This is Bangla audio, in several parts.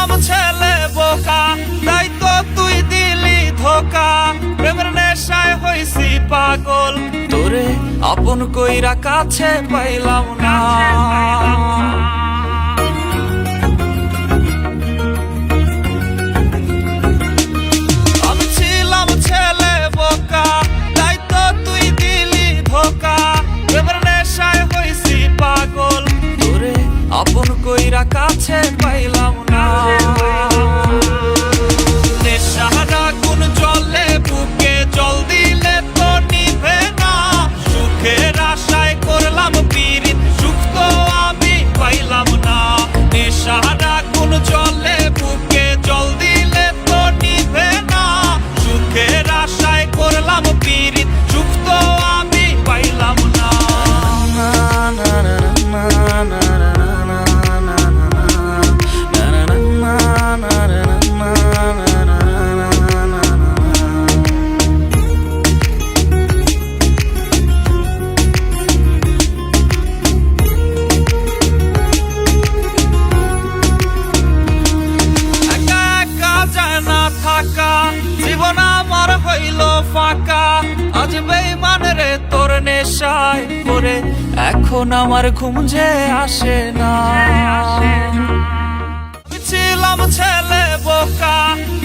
ছিলাম ছেলে বোকা, তাই তো তুই দিলি ধোকা। প্রেমের নেশায় হইছি পাগল, তোরে আপন কইরা কাছে পাইলাম না। আমি ছিলাম ছেলে বোকা, তাই তো তুই দিলি ধোকা। প্রেমের নেশায় হইছি পাগল, তোরে আপন কইরা কাছে পাইলাম না। নেশার আগুন জ্বলে বুকে, জল দিলে তো নিভে না। সুখের আশায় করলাম পীড়িত, সুখ তো আমি পাইলাম না। নেশার আগুন জ্বলে বুকে, জল দিলে তো নিভে না। সুখের আশায় করলাম পীড়িত, সুখ তো আমি পাইলাম না। জীবন আমার হইল ফাঁকা, আজ বেঈমান রে তোর নেশায় পড়ে, এখন আমার ঘুম যে আসে না। ছিলাম ছেলে বোকা,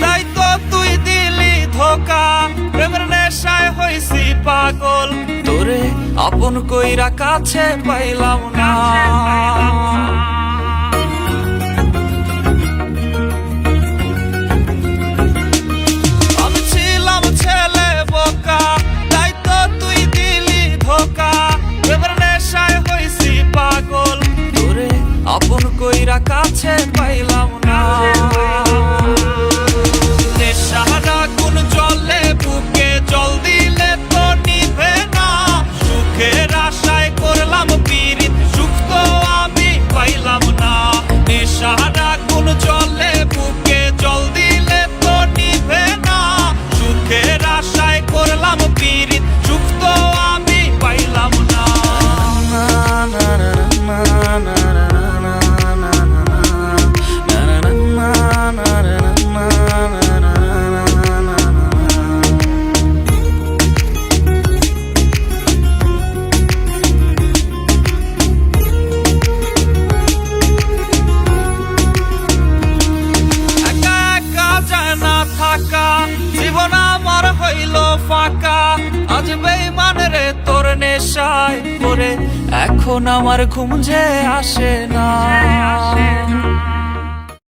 তাই তো তুই দিলি ধোকা। প্রেমের নেশায় হইছি পাগল, তোরে আপন কইরা কাছে পাইলাম না। আপন কইরা কাছে পাইলাম না। নেশার আগুন জ্বলে বুকে, জল দিলে তো নিভে না। সুখের আশায় করলাম পীড়িত, সুখ তো আমি পাইলাম না। নেশার আগুন জ্বলে বুকে, জল দিলে তো নিভে না। সুখের আশায় করলাম পীড়িত, সুখ তো আমি পাইলাম না। জীবন আমার হইল ফাঁকা, আজ বেঈমান রে তোর নেশায় পড়ে, এখন আমার ঘুম যে আসে না।